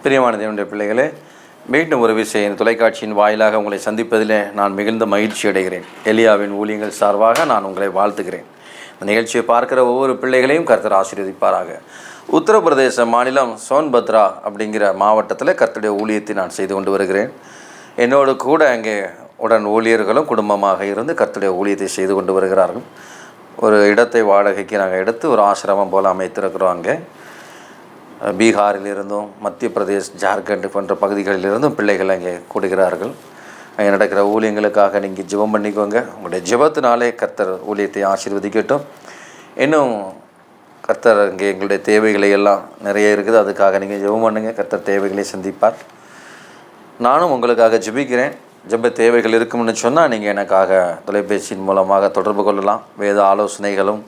பிரியமான தேவனுடைய பிள்ளைகளே, மீண்டும் ஒரு விஷயம் தொலைக்காட்சியின் வாயிலாக உங்களை சந்திப்பதிலே நான் மிகுந்த மகிழ்ச்சி அடைகிறேன். எலியாவின் ஊழியங்கள் சார்பாக நான் உங்களை வாழ்த்துகிறேன். இந்த நிகழ்ச்சியை பார்க்கிற ஒவ்வொரு பிள்ளைகளையும் கர்த்தர் ஆசீர்வதிப்பாராக. உத்தரப்பிரதேச மாநிலம் சோன்பத்ரா அப்படிங்கிற மாவட்டத்தில் கர்த்தருடைய ஊழியத்தை நான் செய்து கொண்டு வருகிறேன். என்னோடு கூட அங்கே உடன் ஊழியர்களும் குடும்பமாக இருந்து கர்த்தருடைய ஊழியத்தை செய்து கொண்டு வருகிறார்கள். ஒரு இடத்தை வாடகைக்கு நாங்கள் எடுத்து ஒரு ஆசிரமம் போல் அமைத்திருக்கிறோம். அங்கே பீகாரிலிருந்தும் மத்திய பிரதேஷ், ஜார்க்கண்ட் போன்ற பகுதிகளிலிருந்தும் பிள்ளைகள் அங்கே கூடுகிறார்கள். அங்கே நடக்கிற ஊழியங்களுக்காக நீங்கள் ஜெபம் பண்ணிக்கோங்க. உங்களுடைய ஜெபத்தினாலே கர்த்தர் ஊழியத்தை ஆசீர்வதிக்கட்டும். இன்னும் கர்த்தர் இங்கே எங்களுடைய தேவைகளை எல்லாம் நிறைய இருக்குது, அதுக்காக நீங்கள் ஜெபம் பண்ணுங்கள். கர்த்தர் தேவைகளை சந்திப்பார். நானும் உங்களுக்காக ஜெபிக்கிறேன். ஜெப தேவைகள் இருக்கும்னு சொன்னால் நீங்கள் எனக்காக தொலைபேசியின் மூலமாக தொடர்பு கொள்ளலாம். வேத ஆலோசனைகளும்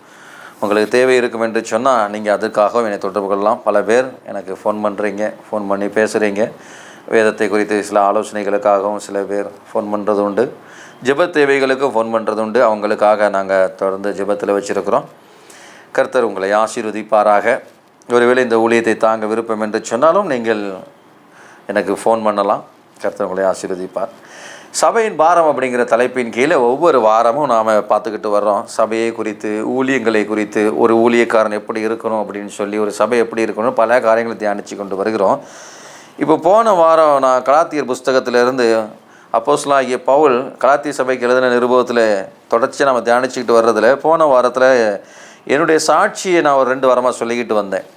உங்களுக்கு தேவை இருக்கும் என்று சொன்னால் நீங்கள் அதுக்காகவும் என்னை தொடர்பு கொள்ளலாம். பல பேர் எனக்கு ஃபோன் பண்ணுறீங்க, ஃபோன் பண்ணி பேசுகிறீங்க. வேதத்தை குறித்து சில ஆலோசனைகளுக்காகவும் சில பேர் ஃபோன் பண்ணுறது உண்டு. ஜெப தேவைகளுக்கும் ஃபோன் பண்ணுறது உண்டு. அவங்களுக்காக நாங்கள் தொடர்ந்து ஜெபத்தில் வச்சுருக்கிறோம். கர்த்தர் உங்களை ஆசீர்வதிப்பாராக. ஒருவேளை இந்த ஊழியத்தை தாங்க விருப்பம் என்று சொன்னாலும் நீங்கள் எனக்கு ஃபோன் பண்ணலாம். கர்த்தர் உங்களை ஆசீர்வதிப்பார். சபையின் பாரம் அப்படிங்கிற தலைப்பின் கீழே ஒவ்வொரு வாரமும் நாம் பார்த்துக்கிட்டு வர்றோம். சபையை குறித்து, ஊழியங்களை குறித்து, ஒரு ஊழியக்காரன் எப்படி இருக்கணும் அப்படின்னு சொல்லி, ஒரு சபை எப்படி இருக்கணும், பல காரியங்களை தியானித்து கொண்டு வருகிறோம். இப்போ போன வாரம் நான் கலாத்தியர் புஸ்தகத்திலிருந்து அப்போஸ்தலனாகிய பவுல் கலாத்திய சபைக்கு எழுதின நிருபத்தில் தொடர்ச்சியாக நம்ம தியானிச்சுக்கிட்டு வர்றதில் போன வாரத்தில் என்னுடைய சாட்சியை நான் ஒரு 2 வாரமாக சொல்லிக்கிட்டு வந்தேன்.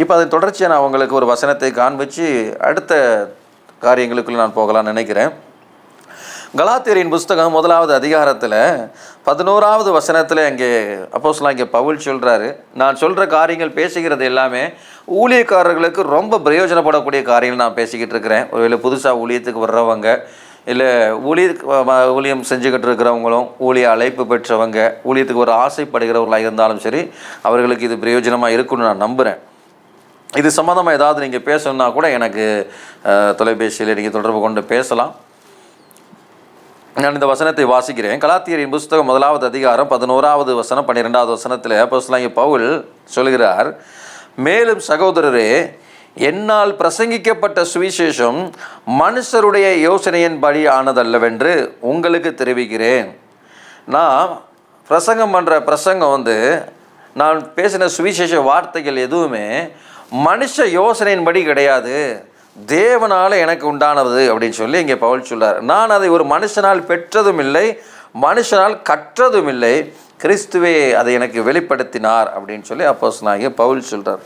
இப்போ அதை தொடர்ச்சியாக நான் உங்களுக்கு ஒரு வசனத்தை காண்பித்து அடுத்த காரியங்களுக்குள்ளே நான் போகலான்னு நினைக்கிறேன். கலாத்தியரின் புஸ்தகம் 1வது அதிகாரத்தில் 11வது வசனத்தில் அங்கே அப்போஸ்தலனாகிய பவுல் சொல்கிறாரு, நான் சொல்கிற காரியங்கள் பேசுகிறது எல்லாமே ஊழியக்காரர்களுக்கு ரொம்ப பிரயோஜனப்படக்கூடிய காரியங்கள் நான் பேசிக்கிட்டு இருக்கிறேன். ஒருவேளை புதுசாக ஊழியத்துக்கு வர்றவங்க, இல்லை ஊழியம் செஞ்சுக்கிட்டு இருக்கிறவங்களும், ஊழிய அழைப்பு பெற்றவங்க, ஊழியத்துக்கு ஒரு ஆசைப்படுகிறவர்களாக இருந்தாலும் சரி, அவர்களுக்கு இது பிரயோஜனமாக இருக்குன்னு நான் நம்புகிறேன். இது சம்மந்தமாக ஏதாவது நீங்கள் பேசணுன்னா கூட எனக்கு தொலைபேசியில் நீங்கள் தொடர்பு கொண்டு பேசலாம். நான் இந்த வசனத்தை வாசிக்கிறேன். கலாத்தியரின் புஸ்தகம் 1வது அதிகாரம் 11வது வசனம் 12வது வசனத்தில் அப்போஸ்தலனாகிய பவுல் சொல்கிறார், மேலும் சகோதரரே, என்னால் பிரசங்கிக்கப்பட்ட சுவிசேஷம் மனுஷருடைய யோசனையின்படி ஆனதல்லவென்று உங்களுக்கு தெரிவிக்கிறேன். நான் பிரசங்கம் பண்ணுற பிரசங்கம் நான் பேசின சுவிசேஷ வார்த்தைகள் எதுவுமே மனுஷ யோசனையின்படி கிடையாது, தேவனால் எனக்கு உண்டானது அப்படின்னு சொல்லி இங்கே பவுல் சொல்றார். நான் அதை ஒரு மனுஷனால் பெற்றதும் இல்லை, மனுஷனால் கற்றதும் இல்லை, கிறிஸ்துவே அதை எனக்கு வெளிப்படுத்தினார் அப்படின்னு சொல்லி அப்போஸ்தலனாகிய பவுல் சொல்கிறார்.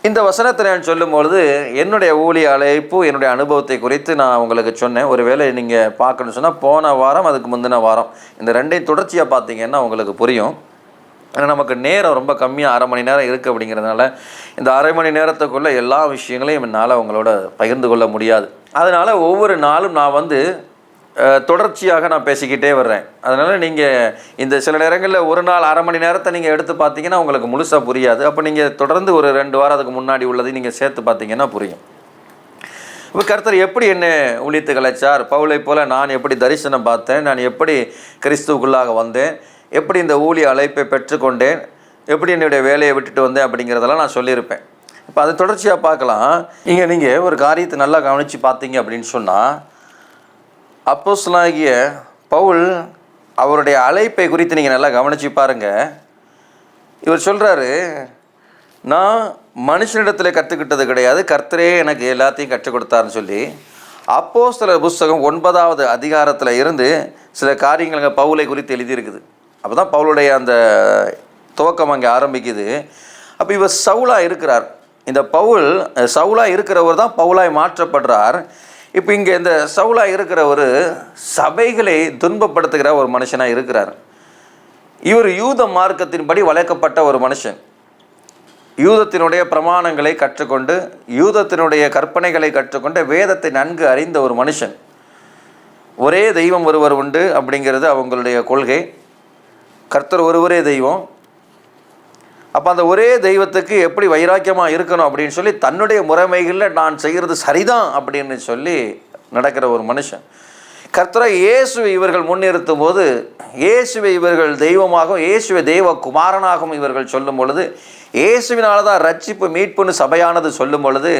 இந்த வசனத்தை நான் சொல்லும்பொழுது என்னுடைய ஊழிய அழைப்பு, என்னுடைய அனுபவத்தை குறித்து நான் உங்களுக்கு சொன்னேன். ஒருவேளை நீங்கள் பார்க்கணும்னு சொன்னால் போன வாரம், அதுக்கு முந்தின வாரம், இந்த ரெண்டையும் தொடர்ச்சியாக பார்த்தீங்கன்னா உங்களுக்கு புரியும். ஆனால் நமக்கு நேரம் ரொம்ப கம்மியாக 1/2 மணி நேரம் இருக்குது. அப்படிங்கிறதுனால இந்த 1/2 மணி நேரத்துக்குள்ளே எல்லா விஷயங்களையும் என்னால் அவங்களோட பகிர்ந்து கொள்ள முடியாது. அதனால் ஒவ்வொரு நாளும் நான் தொடர்ச்சியாக நான் பேசிக்கிட்டே வர்றேன். அதனால் நீங்கள் இந்த சில நேரங்களில் ஒரு நாள் 1/2 மணி நேரத்தை நீங்கள் எடுத்து பார்த்தீங்கன்னா உங்களுக்கு முழுசாக புரியாது. அப்போ நீங்கள் தொடர்ந்து ஒரு 2 வாரத்துக்கு முன்னாடி உள்ளதையும் நீங்கள் சேர்த்து பார்த்தீங்கன்னா புரியும். இப்போ கர்த்தர் எப்படி என்ன ஊழியத்துக்கு அழைச்சார், பவுலை போல் நான் எப்படி தரிசனம் பார்த்தேன், நான் எப்படி கிறிஸ்துவுக்குள்ளாக வந்தேன், எப்படி இந்த ஊழிய அழைப்பை பெற்றுக்கொண்டேன், எப்படி என்னுடைய வேலையை விட்டுட்டு வந்தேன் அப்படிங்கிறதெல்லாம் நான் சொல்லியிருப்பேன். இப்போ அதை தொடர்ச்சியாக பார்க்கலாம். இங்கே நீங்கள் ஒரு காரியத்தை நல்லா கவனித்து பார்த்தீங்க அப்படின்னு சொன்னால், அப்போஸ்தலனாகிய பவுல் அவருடைய அழைப்பை குறித்து நீங்கள் நல்லா கவனித்து பாருங்கள். இவர் சொல்கிறாரு, நான் மனுஷனிடத்தில் கற்றுக்கிட்டது கிடையாது, கர்த்தரே எனக்கு எல்லாத்தையும் கற்றுக் கொடுத்தாருன்னு சொல்லி அப்போஸ்தலர் புஸ்தகம் 9வது அதிகாரத்தில் இருந்து சில காரியங்கள் பவுலை குறித்து எழுதியிருக்குது. அப்போ தான் பவுலுடைய அந்த துவக்கம் அங்கே ஆரம்பிக்குது. அப்போ இவர் சவுலாக இருக்கிறார். இந்த பவுல் சவுலாக இருக்கிறவர் தான் பவுலாய் மாற்றப்படுறார். இப்போ இங்கே இந்த சவுலாக இருக்கிற ஒரு சபைகளை துன்பப்படுத்துகிற ஒரு மனுஷனாக இருக்கிறார். இவர் யூத மார்க்கத்தின்படி வளர்க்கப்பட்ட ஒரு மனுஷன். யூதத்தினுடைய பிரமாணங்களை கற்றுக்கொண்டு, யூதத்தினுடைய கற்பனைகளை கற்றுக்கொண்டு, வேதத்தை நன்கு அறிந்த ஒரு மனுஷன். ஒரே தெய்வம் ஒருவர் உண்டு அப்படிங்கிறது அவங்களுடைய கொள்கை. கர்த்தர் ஒருவரே தெய்வம். அப்போ அந்த ஒரே தெய்வத்துக்கு எப்படி வைராக்கியமாக இருக்கணும் அப்படின்னு சொல்லி தன்னுடைய முறைமைகளில் நான் செய்கிறது சரிதான் அப்படின்னு சொல்லி நடக்கிற ஒரு மனுஷன். கர்த்தரை இயேசுவை இவர்கள் முன்னிறுத்தும் போது, இயேசுவை இவர்கள் தெய்வமாகவும் இயேசுவை தெய்வ குமாரனாகவும் இவர்கள் சொல்லும் பொழுது, இயேசுவினால தான் ரட்சிப்பு மீட்புன்னு சபையானது சொல்லும் பொழுது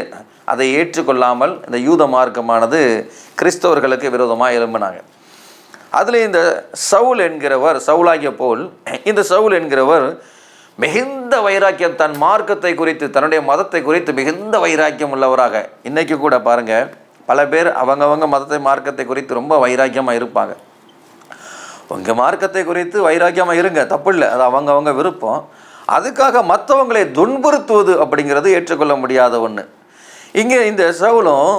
அதை ஏற்றுக்கொள்ளாமல் இந்த யூத மார்க்கமானது கிறிஸ்தவர்களுக்கு விரோதமாக எழும்பினாங்க. அதில் இந்த சவுல் என்கிறவர், சவுலாகிய போல், இந்த சவுல் என்கிறவர் மிகுந்த வைராக்கியம், தன் மார்க்கத்தை குறித்து, தன்னுடைய மதத்தை குறித்து மிகுந்த வைராக்கியம் உள்ளவராக. இன்றைக்கி கூட பாருங்கள், பல பேர் அவங்கவங்க மதத்தை மார்க்கத்தை குறித்து ரொம்ப வைராக்கியமாக இருப்பாங்க. உங்கள் மார்க்கத்தை குறித்து வைராக்கியமாக இருங்க, தப்பு இல்லை, அது அவங்கவங்க விருப்பம். அதுக்காக மற்றவங்களை துன்புறுத்துவது அப்படிங்கிறது ஏற்றுக்கொள்ள முடியாத ஒன்று. இங்கே இந்த சவுலும்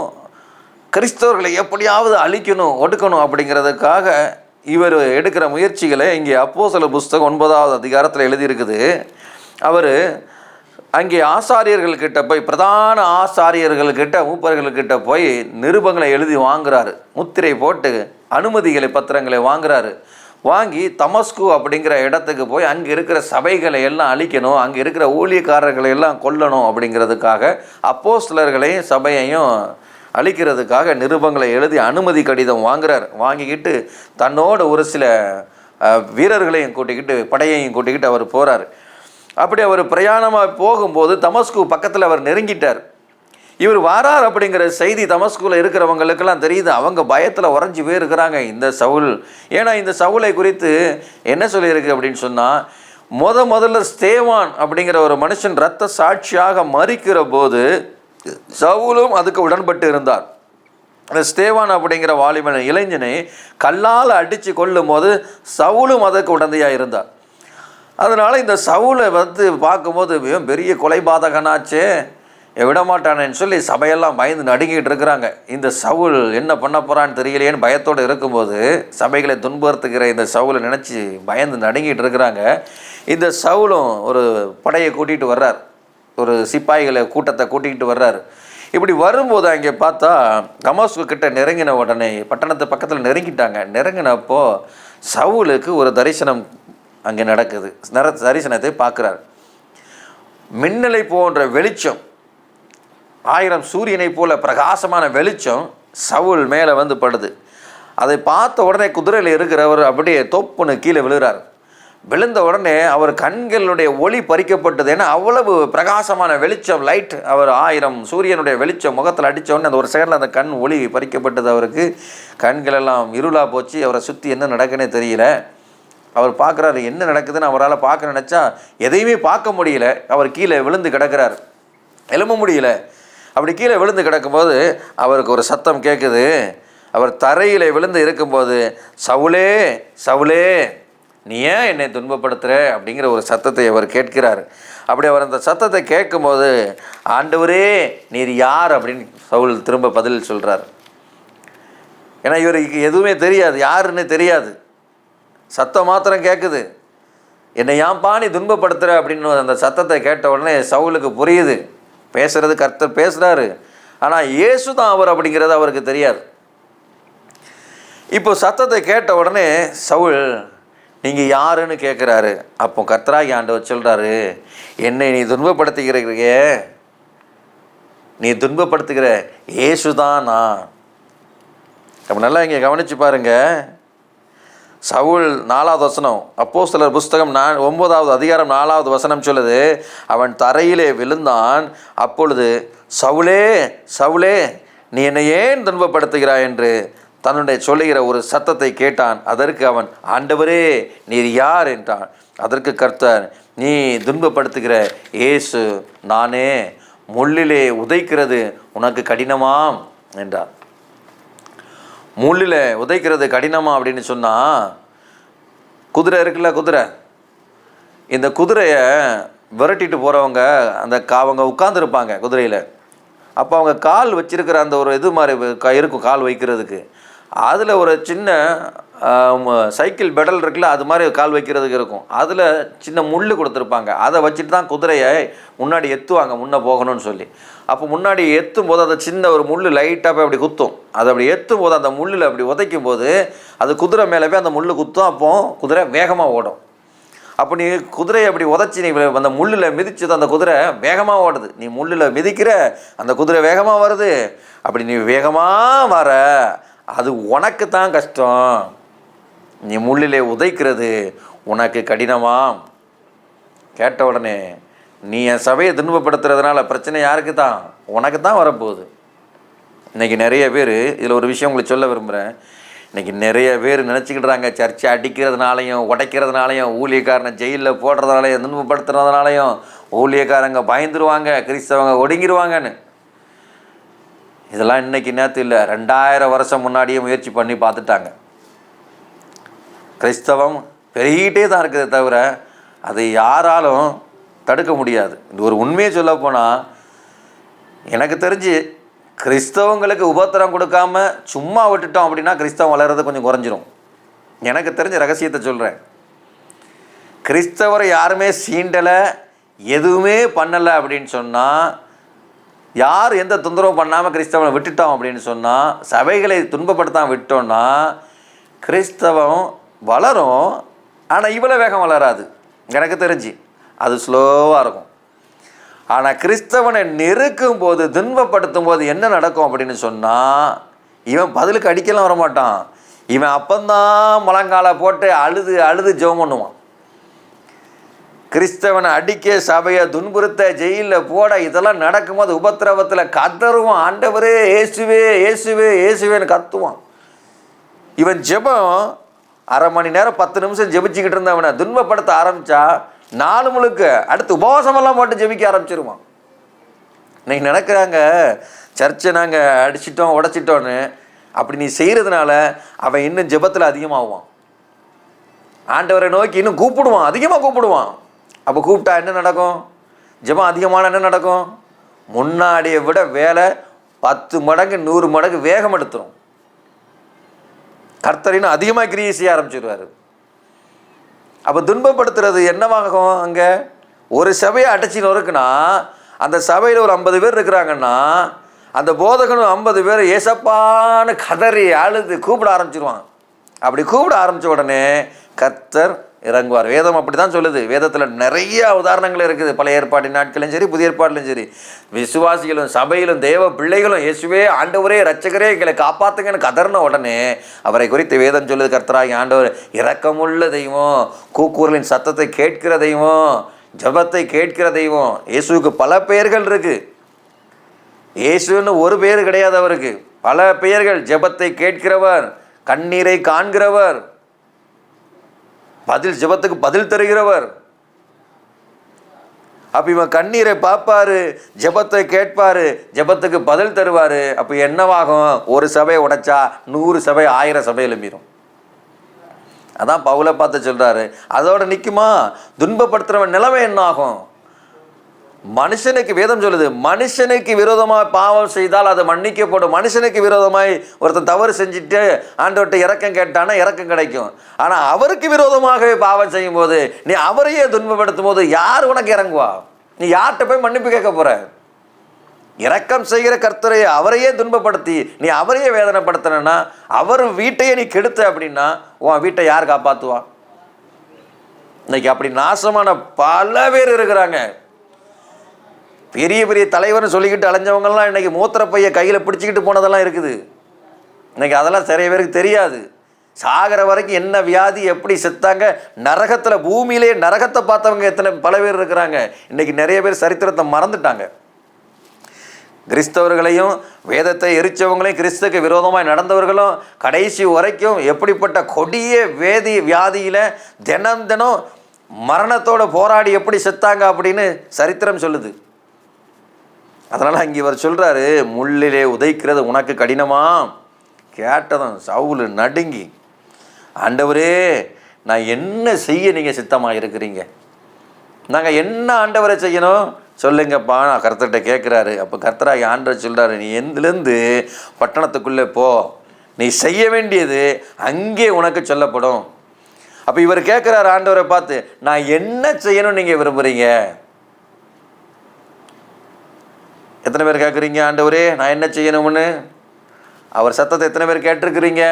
கிறிஸ்தவர்களை எப்படியாவது அழிக்கணும், ஒடுக்கணும் அப்படிங்கிறதுக்காக இவர் எடுக்கிற முயற்சிகளை இங்கே அப்போஸ்தலர் புஸ்தகம் 9வது அதிகாரத்தில் எழுதியிருக்குது. அவர் அங்கே ஆசாரியர்கள்கிட்ட போய், பிரதான ஆசாரியர்கள்கிட்ட, மூப்பர்கள்கிட்ட போய் நிருபங்களை எழுதி வாங்குறாரு. முத்திரை போட்டு அனுமதிகளை, பத்திரங்களை வாங்குறாரு. வாங்கி தமஸ்கு அப்படிங்கிற இடத்துக்கு போய் அங்கே இருக்கிற சபைகளை எல்லாம் அழிக்கணும், அங்கே இருக்கிற ஊழியக்காரர்களை எல்லாம் கொல்லணும் அப்படிங்கிறதுக்காக அப்போஸ்தலர்களையும் சபையையும் அழிக்கிறதுக்காக நிருபங்களை எழுதி அனுமதி கடிதம் வாங்குறார். வாங்கிக்கிட்டு தன்னோட ஒரு சில வீரர்களையும் கூட்டிக்கிட்டு, படையையும் கூட்டிக்கிட்டு அவர் போகிறார். அப்படி அவர் பிரயாணமாக போகும்போது தமஸ்கு பக்கத்தில் அவர் நெருங்கிட்டார். இவர் வாரார் அப்படிங்கிற செய்தி தமஸ்குவில் இருக்கிறவங்களுக்கெல்லாம் தெரியுது. அவங்க பயத்தில் உறைஞ்சி போயிருக்கிறாங்க இந்த சவுல். ஏன்னா இந்த சவுலை குறித்து என்ன சொல்லியிருக்கு அப்படின்னு சொன்னால், முதல்ல ஸ்தேவான் அப்படிங்கிற ஒரு மனுஷன் இரத்த சாட்சியாக மரிக்கிற போது சவுலும் அதுக்கு உடன்பட்டு இருந்தார். அந்த ஸ்தேவான் அப்படிங்கிற வாலிபன் இளைஞனை கல்லால் அடித்து கொள்ளும் போது சவுலும் அதற்கு உடந்தையாக இருந்தார். அதனால் இந்த சவுலை பார்க்கும்போது பெரிய கொலைபாதகனாச்சே, விடமாட்டானேன்னு சொல்லி சபையெல்லாம் பயந்து நடுங்கிட்டு இருக்கிறாங்க. இந்த சவுல் என்ன பண்ண போகிறான்னு தெரியலையேன்னு பயத்தோடு இருக்கும்போது, சபைகளை துன்புறுத்துகிற இந்த சவுலை நினச்சி பயந்து நடுங்கிட்டு இருக்கிறாங்க. இந்த சவுலும் ஒரு படையை கூட்டிகிட்டு வர்றார், ஒரு சிப்பாய்களை கூட்டத்தை கூட்டிகிட்டு வர்றார். இப்படி வரும்போது அங்கே பார்த்தா தமஸ்கு கிட்ட நெருங்கின உடனே, பட்டணத்து பக்கத்தில் நெருங்கிட்டாங்க. நெருங்கினப்போ சவுலுக்கு ஒரு தரிசனம் அங்கே நடக்குது. தரிசனத்தை பார்க்குறார். மின்னலை போன்ற வெளிச்சம், 1000 சூரியனை போல பிரகாசமான வெளிச்சம் சவுல் மேலே படுது. அதை பார்த்த உடனே குதிரையில் இருக்கிறவர் அப்படியே தொப்புன்னு கீழே விழுகிறார். விழுந்த உடனே அவர் கண்களுடைய ஒளி பறிக்கப்பட்டது. ஏன்னா அவ்வளவு பிரகாசமான வெளிச்சம், லைட். அவர் 1000 சூரியனுடைய வெளிச்சம் முகத்தில் அடித்த உடனே அந்த ஒரு செகண்டில் அந்த கண் ஒளி பறிக்கப்பட்டது. அவருக்கு கண்களெல்லாம் இருளாக போச்சு. அவரை சுற்றி என்ன நடக்குன்னே தெரியல. அவர் பார்க்குறாரு, என்ன நடக்குதுன்னு அவரால் பார்க்க நினச்சா எதையுமே பார்க்க முடியல. அவர் கீழே விழுந்து கிடக்கிறார், எழும்ப முடியல. அப்படி கீழே விழுந்து கிடக்கும்போது அவருக்கு ஒரு சத்தம் கேட்குது. அவர் தரையில் விழுந்து இருக்கும்போது, சவுலே சவுலே நீ ஏன் என்னை துன்பப்படுத்துகிற அப்படிங்கிற ஒரு சத்தத்தை அவர் கேட்கிறார். அப்படி அவர் அந்த சத்தத்தை கேட்கும்போது, ஆண்டவரே நீர் யார் அப்படின்னு சவுல் திரும்ப பதில் சொல்கிறார். ஏன்னா இவருக்கு எதுவுமே தெரியாது, யாருன்னு தெரியாது. சத்தம் மாத்திரம் கேட்குது. என்னை ஏன்பா நீ துன்பப்படுத்துகிற அப்படின்னு அந்த சத்தத்தை கேட்ட உடனே சவுலுக்கு புரியுது, பேசுகிறது கர்த்தர் பேசுகிறாரு, ஆனால் இயேசு தான் அவர் அப்படிங்கிறது அவருக்கு தெரியாது. இப்போ சத்தத்தை கேட்ட உடனே சவுல், நீங்கள் யாருன்னு கேட்குறாரு. அப்போ கர்த்தராகி ஆண்டவர் சொல்கிறாரு, என்னை நீ துன்பப்படுத்துகிறீங்க, நீ துன்பப்படுத்துகிற இயேசு தான் நான். அப்போ நல்லா இங்கே கவனித்து பாருங்கள். சவுல் 4வது வசனம், அப்போஸ்தலர் புஸ்தகம் 9வது அதிகாரம் 4வது வசனம் சொல்லுது, அவன் தரையிலே விழுந்தான். அப்பொழுது சவுலே சவுலே நீ என்னை ஏன் துன்பப்படுத்துகிறாய் என்று தன்னுடைய சொல்லுகிற ஒரு சத்தத்தை கேட்டான். அதற்கு அவன், ஆண்டவரே நீர் யார் என்றான். அதற்கு கர்த்தர், நீ துன்பப்படுத்துகிற இயேசு நானே, முள்ளிலே உதைக்கிறது உனக்கு கடினமாம் என்றார். முள்ளில் உதைக்கிறது கடினமா அப்படின்னு சொன்னால், குதிரை இருக்குல்ல, குதிரை, இந்த குதிரையை விரட்டிட்டு போகிறவங்க அவங்க உட்காந்துருப்பாங்க குதிரையில். அப்போ அவங்க கால் வச்சிருக்கிற அந்த ஒரு இது மாதிரி இருக்கும் கால் வைக்கிறதுக்கு. அதில் ஒரு சின்ன சைக்கிள் பெடல் இருக்குல்ல, அது மாதிரி கால் வைக்கிறதுக்கு இருக்கும். அதில் சின்ன முள் கொடுத்துருப்பாங்க. அதை வச்சுட்டு தான் குதிரையை முன்னாடி எத்துவாங்க, முன்னே போகணும்னு சொல்லி. அப்போ முன்னாடி எத்தும் போது அந்த சின்ன ஒரு முள் லைட்டாக போய் அப்படி குத்தும். அதை அப்படி எத்தும் போது அந்த முள்ளில் அப்படி உதைக்கும் போது அது குதிரை மேலே போய் அந்த முள் குத்தும். அப்போ குதிரை வேகமாக ஓடும். அப்போ நீ குதிரையை அப்படி உதச்சி நீ அந்த முள்ளில் மிதிச்சது, அந்த குதிரை வேகமாக ஓடுது. நீ முள்ளில் மிதிக்கிற அந்த குதிரை வேகமாக வருது. அப்படி நீ வேகமாக வர, அது உனக்கு தான் கஷ்டம். நீ முள்ளிலே உதைக்கிறது உனக்கு கடினமா. கேட்ட உடனே நீ என் சபையை துன்பப்படுத்துறதுனால பிரச்சனை யாருக்கு தான்? உனக்கு தான் வரப்போகுது. இன்றைக்கி நிறைய பேர், இதில் ஒரு விஷயம் உங்களுக்கு சொல்ல விரும்புகிறேன். இன்றைக்கி நிறைய பேர் நினச்சிக்கிட்டுறாங்க, சர்ச்சை அடிக்கிறதுனாலையும் உடைக்கிறதுனாலையும் ஊழியக்காரனை ஜெயிலில் போடுறதுனாலையும் துன்பப்படுத்துறதுனாலையும் ஊழியக்காரங்க பயந்துருவாங்க, கிறிஸ்தவங்க ஒடுங்கிடுவாங்கன்னு. இதெல்லாம் இன்றைக்கி நேற்று இல்லை, 2000 வருஷம் முன்னாடியே முயற்சி பண்ணி பார்த்துட்டாங்க. கிறிஸ்தவம் பெருகிட்டே தான் இருக்குதே தவிர அதை யாராலும் தடுக்க முடியாது. இந்த ஒரு உண்மையை சொல்ல போனால், எனக்கு தெரிஞ்சு கிறிஸ்தவங்களுக்கு உபத்திரம் கொடுக்காம சும்மா விட்டுட்டோம் அப்படின்னா கிறிஸ்தவம் வளர்கிறது கொஞ்சம் குறைஞ்சிரும். எனக்கு தெரிஞ்ச ரகசியத்தை சொல்கிறேன். கிறிஸ்தவரை யாருமே சீண்டலை, எதுவுமே பண்ணலை அப்படின்னு சொன்னால், யார் எந்த தொந்தரவும் பண்ணாமல் கிறிஸ்தவனை விட்டுட்டோம் அப்படின்னு சொன்னால், சபைகளை துன்பப்படுத்தாமல் விட்டோன்னா கிறிஸ்தவம் வளரும். ஆனால் இவ்வளோ வேகம் வளராது. எனக்கு தெரிஞ்சு அது ஸ்லோவாக இருக்கும். ஆனால் கிறிஸ்தவனை நெருக்கும் போது, துன்பப்படுத்தும் போது என்ன நடக்கும் அப்படின்னு சொன்னால், இவன் பதிலுக்கு அடிக்கலாம் வரமாட்டான். இவன் அப்பந்தான் முழங்கால போட்டு அழுது அழுது ஜெபம் பண்ணுவான். கிறிஸ்தவனை அடிக்க, சபையை துன்புறுத்த, ஜெயிலில் போட, இதெல்லாம் நடக்கும்போது உபத்திரவத்தில் கதறுவான். ஆண்டவரே இயேசுவே இயேசுவே இயேசுவேன்னு கத்துவான். இவன் ஜெபம் 1/2 மணி நேரம் 10 நிமிஷம் ஜெபிச்சுக்கிட்டு இருந்தவனை துன்பப்படுத்த ஆரம்பித்தா 4 முழுக்க அடுத்து உபவாசமெல்லாம் போட்டு ஜெபிக்க ஆரம்பிச்சிருவான். இன்னைக்கு நடக்கிறாங்க, சர்ச்சை நாங்கள் அடிச்சிட்டோம் உடைச்சிட்டோன்னு. அப்படி நீ செய்கிறதுனால அவன் இன்னும் ஜெபத்தில் அதிகமாகுவான். ஆண்டவரை நோக்கி இன்னும் கூப்பிடுவான், அதிகமாக கூப்பிடுவான். அப்போ கூப்பிட்டா என்ன நடக்கும்? ஜெபம் அதிகமான என்ன நடக்கும்? முன்னாடியை விட வேலை 10 மடங்கு 100 மடங்கு வேகம் எடுத்துரும். கர்த்தரின்னு அதிகமாக கிரியை செய்ய ஆரம்பிச்சிடுவார். அப்போ துன்பப்படுத்துறது என்னவாகும்? அங்கே ஒரு சபையை அடைச்சி நொறுக்குனா, அந்த சபையில் ஒரு 50 பேர் இருக்கிறாங்கன்னா, அந்த போதகனும் 50 பேர் ஏசப்பான்னு கதறி அழுது கூப்பிட ஆரம்பிச்சிருவான். அப்படி கூப்பிட ஆரம்பித்த உடனே கர்த்தர் இறங்குவார். வேதம் அப்படி தான் சொல்லுது. வேதத்தில் நிறைய உதாரணங்கள் இருக்குது. பழைய ஏற்பாட்டின் நாட்களையும் சரி, புதிய ஏற்பாட்டிலும் சரி, விசுவாசிகளும் சபையிலும் தேவ பிள்ளைகளும் இயேசுவே ஆண்டவரே இரட்சகரே எங்களை காப்பாற்றுங்கன்னு கதறின உடனே அவரை குறித்து வேதம் சொல்லுது, கர்த்தராகி ஆண்டவர் இரக்கமுள்ள தெய்வம், கூக்குரலின் சத்தத்தை கேட்கிற தெய்வம், ஜபத்தை கேட்கிற தெய்வம். இயேசுவுக்கு பல பெயர்கள் இருக்குது. இயேசுன்னு ஒரு பெயர் கிடையாது அவருக்கு, பல பெயர்கள். ஜபத்தை கேட்கிறவர், கண்ணீரை காண்கிறவர், ஜபத்துக்கு பதில் தருகிறவர். அப்ப இவன் கண்ணீரை பார்ப்பாரு, ஜபத்தை கேட்பாரு, ஜபத்துக்கு பதில் தருவாரு. அப்ப என்னவாகும்? ஒரு சபையை உடைச்சா 100 சபை 1000 சபை எழும்பிடும். அதான் பவுலை பார்த்து சொல்றாரு. அதோட நிக்குமா? துன்பப்படுத்துறவன் நிலைமை என்ன ஆகும்? மனுஷனுக்கு வேதம் சொல்லுது, மனுஷனுக்கு விரோதமாக பாவம் செய்தால் அது மன்னிக்கப்படும். மனுஷனுக்கு விரோதமாய் ஒருத்தன் தவறு செஞ்சுட்டு ஆண்டவர்கிட்ட இரக்கம் கேட்டானா இரக்கம் கிடைக்கும். ஆனால் அவருக்கு விரோதமாகவே பாவம் செய்யும் போது, நீ அவரையே துன்பப்படுத்தும் போது யார் உனக்கு இறங்குவா? நீ யார்கிட்ட போய் மன்னிப்பு கேட்க போற? இரக்கம் செய்கிற கர்த்தரையே அவரையே துன்பப்படுத்தி நீ அவரையே வேதனைப்படுத்தினா, அவர் வீட்டையே நீ கெடுத்த அப்படின்னா உன் வீட்டை யார் காப்பாற்றுவா? இன்னைக்கு அப்படி நாசமான பல பேர் இருக்கிறாங்க. பெரிய பெரிய தலைவர்னு சொல்லிக்கிட்டு அலைஞ்சவங்கெல்லாம் இன்றைக்கி மூத்திர பைய கையில் பிடிச்சிக்கிட்டு போனதெல்லாம் இருக்குது. இன்றைக்கி அதெல்லாம் நிறைய பேருக்கு தெரியாது. சாகிற வரைக்கும் என்ன வியாதி, எப்படி செத்தாங்க, நரகத்தில், பூமியிலே நரகத்தை பார்த்தவங்க எத்தனை பல பேர் இருக்கிறாங்க. இன்றைக்கி நிறைய பேர் சரித்திரத்தை மறந்துட்டாங்க. கிறிஸ்தவர்களையும் வேதத்தை எரிச்சவங்களையும் கிறிஸ்துக்கு விரோதமாக நடந்தவர்களும் கடைசி வரைக்கும் எப்படிப்பட்ட கொடிய வியாதியில் தினம் தினம் மரணத்தோடு போராடி எப்படி செத்தாங்க அப்படின்னு சரித்திரம் சொல்லுது. அதனால் அங்கே இவர் சொல்கிறாரு, முள்ளிலே உதைக்கிறது உனக்கு கடினமா? கேட்டதும் சவுல் நடுங்கி, ஆண்டவரே நான் என்ன செய்ய நீங்கள் சித்தமாக இருக்கிறீங்க? நாங்கள் என்ன ஆண்டவரை செய்யணும் சொல்லுங்கப்பா, நான் கர்த்தர்கிட்ட கேட்குறாரு. அப்போ கர்த்தராகி ஆண்டவர் சொல்கிறாரு, நீ எந்திலேருந்து பட்டணத்துக்குள்ளே போ, நீ செய்ய வேண்டியது அங்கே உனக்கு சொல்லப்படும். அப்போ இவர் கேட்குறாரு ஆண்டவரை பார்த்து, நான் என்ன செய்யணும்னு நீங்கள் விரும்புகிறீங்க? எத்தனை பேர் கேட்குறீங்க, ஆண்டவரே நான் என்ன செய்யணும்னு? அவர் சத்தத்தை எத்தனை பேர் கேட்டிருக்கிறீங்க?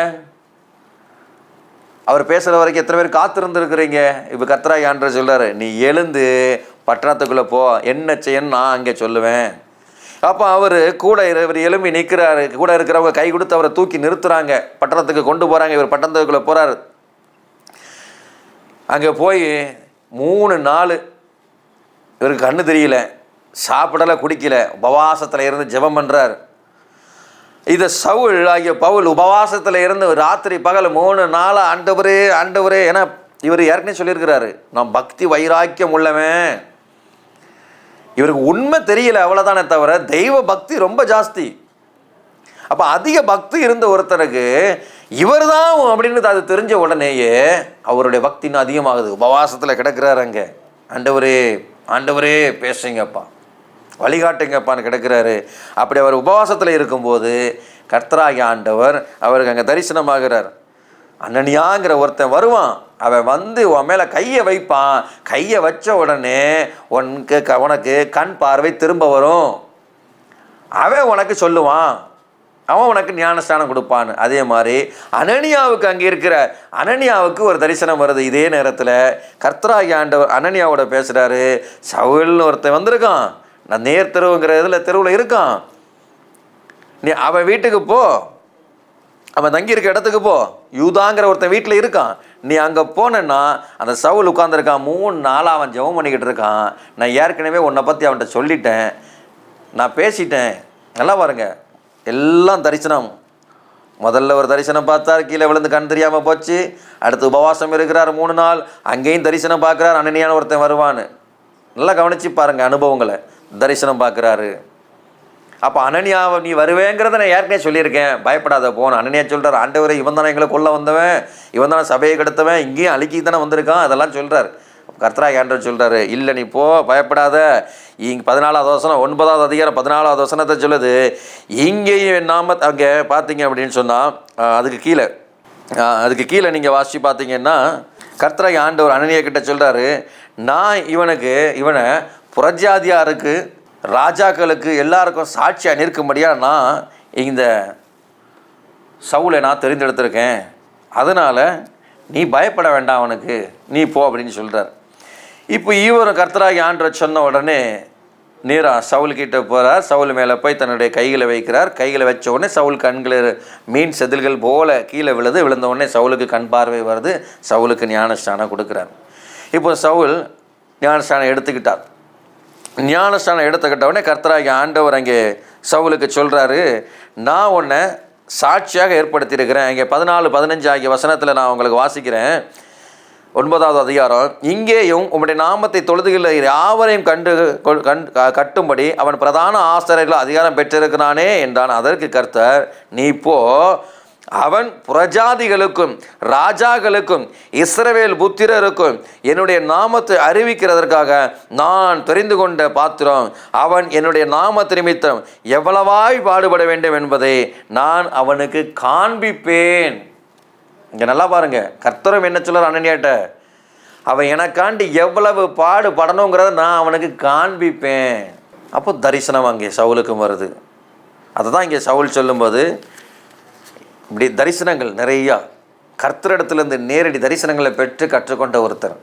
அவர் பேசுகிற வரைக்கும் எத்தனை பேர் காத்திருந்துருக்கிறீங்க? இப்போ கர்த்தராகி ஆண்டவர் சொல்கிறாரு, நீ எழுந்து பட்டணத்துக்குள்ளே போ, என்ன செய்யணும் நான் அங்கே சொல்லுவேன். அப்போ அவர் கூட இவர் எழும்பி நிற்கிறாரு. கூட இருக்கிறவங்க கை கொடுத்து அவரை தூக்கி நிறுத்துகிறாங்க. பட்டணத்துக்கு கொண்டு போகிறாங்க. இவர் பட்டணத்துக்குள்ளே போகிறார். அங்கே போய் 3 நாள் இவருக்கு கண்ணு தெரியல, சாப்பிடலை, குடிக்கல, உபவாசத்தில் இருந்து ஜெபம் பண்ணுறார். இதை சவுல் ஆகிய பவுல் உபவாசத்தில் இருந்து ராத்திரி பகல் 3 நாள் ஆண்டவரே ஆண்டவரே, ஏன்னா இவர் ஏற்கனவே சொல்லியிருக்கிறாரு, நான் பக்தி வைராக்கியம் உள்ளவன். இவருக்கு உண்மை தெரியல, அவ்வளோதானே தவிர தெய்வ பக்தி ரொம்ப ஜாஸ்தி. அப்போ அதிக பக்தி இருந்த ஒருத்தருக்கு இவர் தான் அப்படின்னு அது தெரிஞ்ச உடனேயே அவருடைய பக்தி இன்னும் அதிகமாகுது. உபவாசத்தில் கிடக்கிறாரு அங்கே, ஆண்டவரே ஆண்டவரே பேசுங்கப்பா, வழிகாட்டுங்கப்பான்னு கிடக்கிறாரு. அப்படி அவர் உபவாசத்தில் இருக்கும்போது கர்த்தராகிய ஆண்டவர் அவருக்கு அங்கே தரிசனமாகிறார். அனனியாங்கிற ஒருத்தன் வருவான், அவன் வந்து உன் மேலே கையை வைப்பான். கையை வச்ச உடனே உனக்கு கண் பார்வை திரும்ப வரும். அவன் உனக்கு சொல்லுவான், அவன் உனக்கு ஞானஸ்தானம் கொடுப்பான்னு. அதே மாதிரி அனனியாவுக்கு அங்கே இருக்கிற அனனியாவுக்கு ஒரு தரிசனம் வருது. இதே நேரத்தில் கர்த்தராகிய ஆண்டவர் அனனியாவோட பேசுகிறாரு. சவுல்னு ஒருத்தன் வந்திருக்கான், நான் நேர் தெருவுங்கிற இதில் தெருவில் இருக்கான், நீ அவன் வீட்டுக்கு போ, அவன் தங்கியிருக்க இடத்துக்கு போ, யூதாங்கிற ஒருத்தன் வீட்டில் இருக்கான், நீ அங்கே போனேன்னா அந்த சவுல் உட்காந்துருக்கான், 3 நாளாக அவன் ஜெபம் பண்ணிக்கிட்டு இருக்கான். நான் ஏற்கனவே உன்னை பற்றி அவன்கிட்ட சொல்லிட்டேன், நான் பேசிட்டேன். நல்லா பாருங்க, எல்லாம் தரிசனம். முதல்ல ஒரு தரிசனம் பார்த்தார், கீழே விழுந்து கண் தெரியாமல் போச்சு. அடுத்து உபவாசம் இருக்கிறார் 3 நாள், அங்கேயும் தரிசனம் பார்க்குறார், அனனியான ஒருத்தன் வருவான்னு. நல்லா கவனித்து பாருங்கள் அனுபவங்களை. தரிசனம் பார்க்குறாரு. அப்போ அனனியாவை நீ வருவேங்கிறத நான் ஏற்கனவே சொல்லியிருக்கேன், பயப்படாத போன. அனனியா சொல்கிறார், ஆண்டவரே இவன் தானே எங்களை கொல்ல வந்தவன், இவன் தானே சபையை கெடுத்தவன், இங்கேயும் அழிக்கி தானே வந்திருக்கான், அதெல்லாம் சொல்கிறார். கர்த்தராகிய ஆண்டவர் சொல்கிறாரு, இல்லை நீ போ, பயப்படாத. இங்கே 14வது வசனம் 9வது அதிகாரம் 14வது வசனத்தை சொல்லுது. இங்கேயும் நாம அங்கே பார்த்தீங்க அப்படின்னு சொன்னால் அதுக்கு கீழே நீங்கள் வாசித்து பார்த்தீங்கன்னா கர்த்தராகிய ஆண்டவர் அனனியா கிட்ட சொல்கிறாரு, நான் இவனை புறஜாதியாருக்கு, ராஜாக்களுக்கு, எல்லாருக்கும் சாட்சியாக நிற்கும்படியாக நான் இந்த சவுலை நான் தெரிந்தெடுத்திருக்கேன், அதனால் நீ பயப்பட வேண்டாம், அவனுக்கு நீ போ அப்படின்னு சொல்கிறார். இப்போ இவரும் கர்த்தராகிய ஆண்டவர் சொன்ன உடனே நேராக சவுல்கிட்ட போகிறார். சவுல் மேலே போய் தன்னுடைய கைகளை வைக்கிறார். கைகளை வச்ச உடனே சவுல் கண்கள் மீன் செதில்கள் போல கீழே விழுந்த உடனே சவுலுக்கு கண் பார்வை வருது. சவுலுக்கு ஞானஸ்தானம் கொடுக்குறார். இப்போ சவுல் ஞானஸ்தானம் எடுத்துக்கிட்டார். ஞானஸ்தானம் எடுத்துக்கிட்ட உடனே கர்த்தராகிய ஆண்டவர் அங்கே சவுலுக்கு சொல்கிறாரு, நான் உன்னை சாட்சியாக ஏற்படுத்தியிருக்கிறேன். இங்கே 14, 15 ஆகிய வசனத்தில் நான் உங்களுக்கு வாசிக்கிறேன். 9வது அதிகாரம். இங்கேயும் உம்முடைய நாமத்தை தொழுதுகிற யாவரையும் கட்டும்படி அவன் பிரதான ஆசாரியர்கள் அதிகாரம் பெற்றிருக்கிறானே என்றான். அதற்கு கர்த்தர், நீ போ, அவன் புறஜாதிகளுக்கும் ராஜாக்களுக்கும் இஸ்ரவேல் புத்திரருக்கும் என்னுடைய நாமத்தை அறிவிக்கிறதற்காக நான் தெரிந்து கொண்ட பாத்திரம். அவன் என்னுடைய நாமத்து நிமித்தம் எவ்வளவாய் பாடுபட வேண்டும் என்பதை நான் அவனுக்கு காண்பிப்பேன். இங்கே நல்லா பாருங்க, கர்த்தரும் என்ன சொல்றார் அனனியாட்ட, அவன் எனக்காண்டி எவ்வளவு பாடுபடணுங்கிறத நான் அவனுக்கு காண்பிப்பேன். அப்போ தரிசனம் அங்கே சவுலுக்கும் வருது. அதை தான் இங்கே சவுல் சொல்லும்போது இப்படி தரிசனங்கள் நிறையா கர்த்தரிடத்துலேருந்து நேரடி தரிசனங்களை பெற்று கற்றுக்கொண்ட ஒருத்தர்.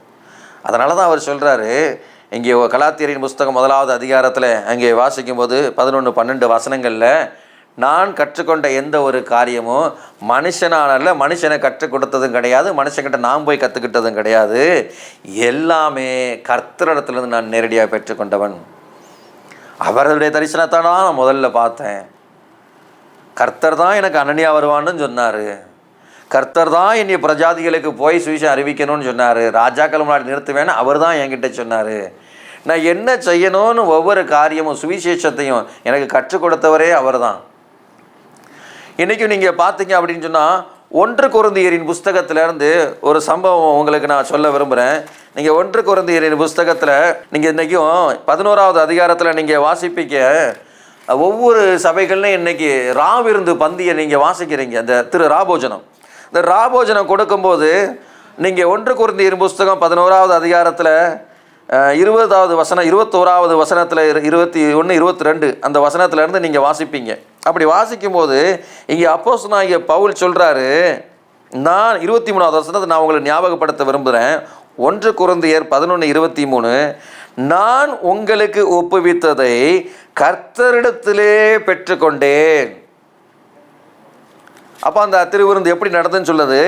அதனால தான் அவர் சொல்கிறாரு, இங்கே கலாத்தியரின் புஸ்தகம் 1வது அதிகாரத்தில் அங்கே வாசிக்கும்போது 11, 12 வசனங்களில், நான் கற்றுக்கொண்ட எந்த ஒரு காரியமும் மனுஷனால மனுஷனை கற்றுக் கொடுத்ததும் கிடையாது, மனுஷன்கிட்ட நான் போய் கற்றுக்கிட்டதும் கிடையாது, எல்லாமே கர்த்தரிடத்துலேருந்து நான் நேரடியாக பெற்றுக்கொண்டவன். அவருடைய தரிசனத்தை நான் முதல்ல பார்த்தேன். கர்த்தர் தான் எனக்கு அனனியா வருவான்னு சொன்னார். கர்த்தர் தான் என்னை பிரஜாதிகளுக்கு போய் சுவிசேஷம் அறிவிக்கணும்னு சொன்னார். ராஜாக்கள் முன்னாடி நிறுத்துவேன்னு அவர் தான் என்கிட்ட சொன்னார். நான் என்ன செய்யணும்னு ஒவ்வொரு காரியமும் சுவிசேஷத்தையும் எனக்கு கற்றுக் கொடுத்தவரே அவர் தான். இன்றைக்கும் நீங்கள் பார்த்தீங்க அப்படின்னு சொன்னால் 1 கொரிந்தியரின் புஸ்தகத்திலேருந்து ஒரு சம்பவம் உங்களுக்கு நான் சொல்ல விரும்புகிறேன். நீங்கள் 1 கொரிந்தியரின் புஸ்தகத்தில் நீங்கள் இன்றைக்கும் 11வது அதிகாரத்தில் நீங்கள் வாசிப்பீங்க. ஒவ்வொரு சபைகள்லையும் இன்றைக்கி ராவிருந்து பந்தியை நீங்கள் வாசிக்கிறீங்க. அந்த ராபோஜனம், இந்த ராபோஜனம் கொடுக்கும்போது நீங்கள் 1 கொரிந்தியரின் புஸ்தகம் 11வது அதிகாரத்தில் 20வது வசனம் 21வது வசனத்தில் 21, 22 அந்த வசனத்திலேருந்து நீங்கள் வாசிப்பீங்க. அப்படி வாசிக்கும்போது இங்கே அப்போஸ்தலனாகிய பவுல் சொல்கிறாரு, நான் 23வது வசனத்தை நான் உங்களை ஞாபகப்படுத்த விரும்புகிறேன். 1 கொரிந்தியர் 11:23, நான் உங்களுக்கு ஒப்புவித்ததை கர்த்தரிடத்திலே பெற்றுக்கொண்டேன். அப்போ அந்த திருவிருந்து எப்படி நடந்துன்னு சொல்லுது,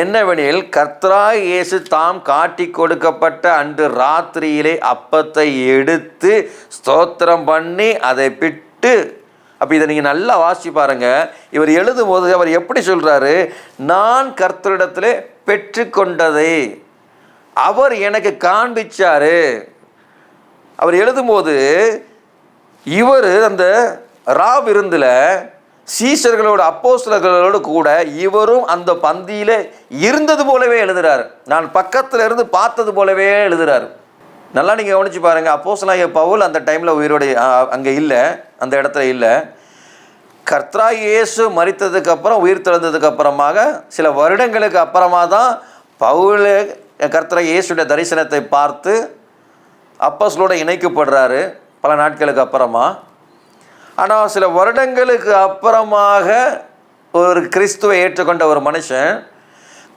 என்னவெனில் கர்த்தராகிய இயேசு தாம் காட்டி கொடுக்கப்பட்ட அன்று ராத்திரியிலே அப்பத்தை எடுத்து ஸ்தோத்திரம் பண்ணி அதை பிட்டு. அப்போ இதை நீங்கள் நல்லா வாசிச்சு பாருங்க. இவர் எழுதும் போது அவர் எப்படி சொல்கிறாரு, நான் கர்த்தரிடத்தில் பெற்றுக்கொண்டதை அவர் எனக்கு காண்பிச்சாரு. அவர் எழுதும்போது இவர் அந்த விருந்தில் சீஷர்களோட அப்போஸ்தலர்களோடு கூட இவரும் அந்த பந்தியில் இருந்தது போலவே எழுதுறாரு. நான் பக்கத்தில் இருந்து பார்த்தது போலவே எழுதுறாரு. நல்லா நீங்கள் கவனிச்சு பாருங்கள். அப்போஸ்தலனாகிய பவுல் அந்த டைமில் உயிரோடு அங்கே இல்லை, அந்த இடத்துல இல்லை. கர்த்தராகிய இயேசு மரித்ததுக்கு அப்புறம் உயிர் தெழுந்ததுக்கு அப்புறமாக சில வருடங்களுக்கு அப்புறமா தான் பவுல் கர்த்தராகிய இயேசுடைய தரிசனத்தை பார்த்து அப்போஸ்தலரோடு இணைக்கப்படுறாரு பல நாட்களுக்கு அப்புறமா. ஆனால் சில வருடங்களுக்கு அப்புறமாக ஒரு கிறிஸ்துவை ஏற்றுக்கொண்ட ஒரு மனுஷன்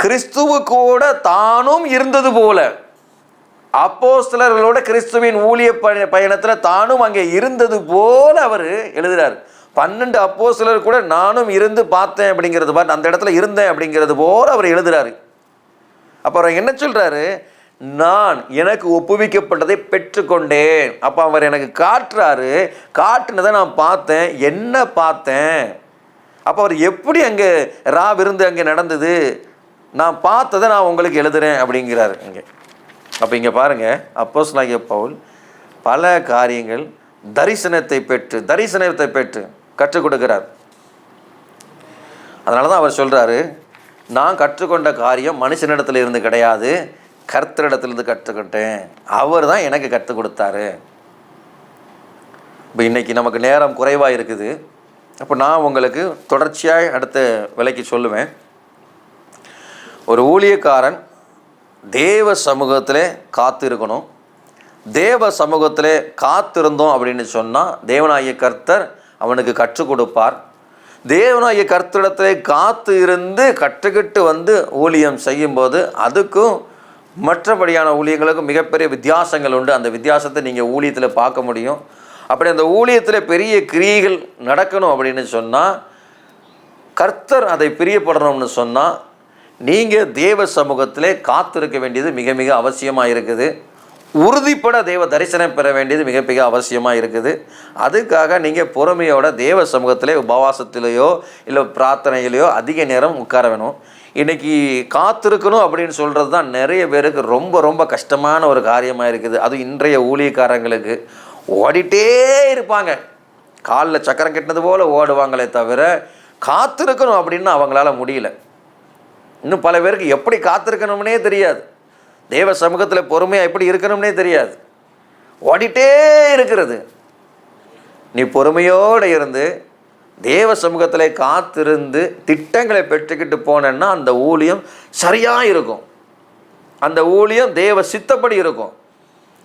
கிறிஸ்துவு கூட தானும் இருந்தது போல, அப்போஸ்தலர்களோட கிறிஸ்துவின் ஊழிய பயணத்தில் தானும் அங்கே இருந்தது போல அவர் எழுதுகிறார். 12 அப்போஸ்தலர் கூட நானும் இருந்து பார்த்தேன் அப்படிங்கிறது பாரு, அந்த இடத்துல இருந்தேன் அப்படிங்கிறது போல அவர் எழுதுகிறாரு. அப்போ அவர் என்ன சொல்கிறாரு, நான் எனக்கு ஒப்புவிக்கப்பட்டதை பெற்றுக்கொண்டேன். அப்போ அவர் எனக்கு காட்டுறாரு, காட்டுனதை நான் பார்த்தேன். என்ன பார்த்தேன்? அப்போ அவர் எப்படி அங்கே விருந்து அங்கே நடந்தது, நான் பார்த்ததை நான் உங்களுக்கு எழுதுறேன் அப்படிங்கிறாரு இங்கே. அப்போ இங்கே பாருங்கள், அப்போஸ்தலனாகிய பவுல் பல காரியங்கள் தரிசனத்தை பெற்று கற்றுக் கொடுக்கிறார். அதனால தான் அவர் சொல்கிறாரு, நான் கற்றுக்கொண்ட காரியம் மனுஷனிடத்தில் இருந்து கிடையாது, கர்த்தரிடத்திலிருந்து கற்றுக்கிட்டேன். அவர் தான் எனக்கு கற்றுக் கொடுத்தாரு. இப்போ இன்றைக்கி நமக்கு நேரம் குறைவாக இருக்குது. அப்போ நான் உங்களுக்கு தொடர்ச்சியாக அடுத்த விலைக்கு சொல்லுவேன். ஒரு ஊழியக்காரன் தேவ சமூகத்தில் காத்திருக்கணும். தேவ சமூகத்தில் காத்திருந்தோம் அப்படின்னு சொன்னால் தேவனாகிய கர்த்தர் அவனுக்கு கற்றுக் கொடுப்பார். தேவனாகிய கர்த்தரிடத்தில் காத்து இருந்து கற்றுக்கிட்டு வந்து ஊழியம் செய்யும்போது அதுக்கும் மற்றபடியான ஊழியங்களுக்கும் மிகப்பெரிய வித்தியாசங்கள் உண்டு. அந்த வித்தியாசத்தை நீங்கள் ஊழியத்தில் பார்க்க முடியும். அப்படி அந்த ஊழியத்தில் பெரிய கிரியைகள் நடக்கணும் அப்படின்னு சொன்னால், கர்த்தர் அதை பிரியப்படணும்னு சொன்னால், நீங்கள் தேவ சமூகத்திலே காத்திருக்க வேண்டியது மிக மிக அவசியமாக இருக்குது. உறுதிப்பட தேவ தரிசனம் பெற வேண்டியது மிக மிக அவசியமாக இருக்குது. அதுக்காக நீங்கள் பொறுமையோட தேவ சமூகத்திலே உபவாசத்திலேயோ இல்லை பிரார்த்தனையிலையோ அதிக நேரம் உட்கார வேணும். இன்றைக்கி காத்திருக்கணும் அப்படின்னு சொல்கிறது தான் நிறைய பேருக்கு ரொம்ப ரொம்ப கஷ்டமான ஒரு காரியமாக இருக்குது. அதுவும் இன்றைய ஊழியக்காரங்களுக்கு ஓடிட்டே இருப்பாங்க, காலில் சக்கரம் கட்டினது போல் ஓடுவாங்களே தவிர காத்திருக்கணும் அப்படின்னு அவங்களால முடியல. இன்னும் பல பேருக்கு எப்படி காத்திருக்கணும்னே தெரியாது, தேவ சமூகத்தில் பொறுமையாக எப்படி இருக்கணும்னே தெரியாது, ஓடிட்டே இருக்கிறது. நீ பொறுமையோடு இருந்து தேவ சமூகத்தில் காத்திருந்து திட்டங்களை பெற்றுக்கிட்டு போனேன்னா அந்த ஊழியம் சரியாக இருக்கும், அந்த ஊழியம் தேவ சித்தப்படி இருக்கும்.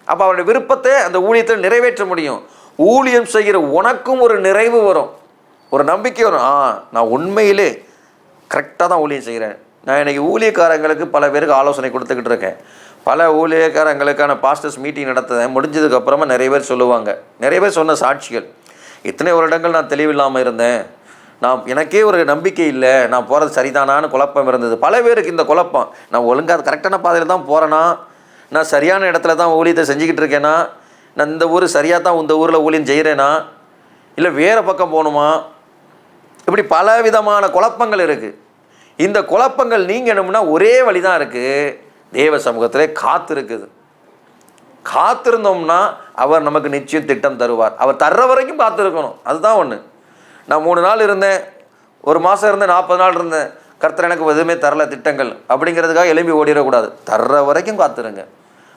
அப்போ அவருடைய விருப்பத்தை அந்த ஊழியத்தில் நிறைவேற்ற முடியும். ஊழியம் செய்கிற உனக்கும் ஒரு நிறைவு வரும், ஒரு நம்பிக்கை வரும். நான் உண்மையிலே கரெக்டாக தான் ஊழியம் செய்கிறேன். நான் இன்றைக்கி ஊழியக்காரங்களுக்கு பல பேருக்கு ஆலோசனை கொடுத்துக்கிட்டு இருக்கேன். பல ஊழியக்காரங்களுக்கான பாஸ்டர்ஸ் மீட்டிங் நடத்துகிறேன். முடிஞ்சதுக்கப்புறமா நிறைய பேர் சொல்லுவாங்க, நிறைய பேர் சொன்ன சாட்சிகள், இத்தனை வருடங்கள் நான் தெளிவில்லாமல் இருந்தேன், எனக்கே ஒரு நம்பிக்கை இல்லை, நான் போகிறது சரிதானான்னு குழப்பம் இருந்தது. பல பேருக்கு இந்த குழப்பம், நான் ஒழுங்காக கரெக்டான பாதையில் தான் போகிறேன்னா, நான் சரியான இடத்துல தான் ஊழியத்தை செஞ்சுக்கிட்டு இருக்கேனா, நான் இந்த ஊர் சரியாக தான் இந்த ஊரில் ஊழியம் செய்கிறேனா, இல்லை வேறு பக்கம் போகணுமா, இப்படி பல விதமான குழப்பங்கள் இருக்குது. இந்த குழப்பங்கள் நீங்கணும்னா ஒரே வழி தான் இருக்குது, தேவ சமூகத்திலே காத்திருக்குது. காத்திருந்தோம்னா அவர் நமக்கு நிச்சயம் திட்டம் தருவார். அவர் தர்ற வரைக்கும் காத்திருக்கணும், அதுதான் ஒன்று. நான் 3 நாள் இருந்தேன், 1 மாதம் இருந்தேன், 40 நாள் இருந்தேன், கர்த்தர் எனக்கு எதுவுமே தரல திட்டங்கள் அப்படிங்கிறதுக்காக எழும்பி ஓடிடக்கூடாது. தர்ற வரைக்கும் காத்திருங்க.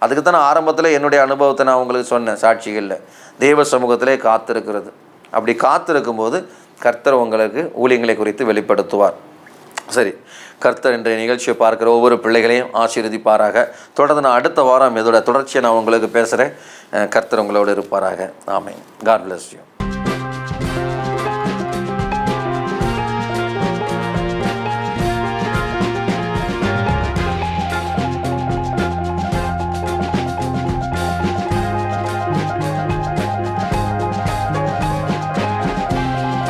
அதுக்கு தான் நான் ஆரம்பத்தில் என்னுடைய அனுபவத்தை நான் உங்களுக்கு சொன்னேன் சாட்சிகளில், தேவ சமூகத்திலே காத்திருக்கிறது. அப்படி காத்திருக்கும்போது கர்த்தர் உங்களுக்கு ஊழியங்களை குறித்து வெளிப்படுத்துவார். சரி, கர்த்தர் இன்றைய நிகழ்ச்சியை பார்க்குற ஒவ்வொரு பிள்ளைகளையும் ஆசீர்வதிப்பாராக. தொடர்ந்து நான் அடுத்த வாரம் இதோட தொடர்ச்சியை நான் உங்களுக்கு பேசுகிறேன். கர்த்தர் உங்களோடு இருப்பாராக. ஆமென். God bless you.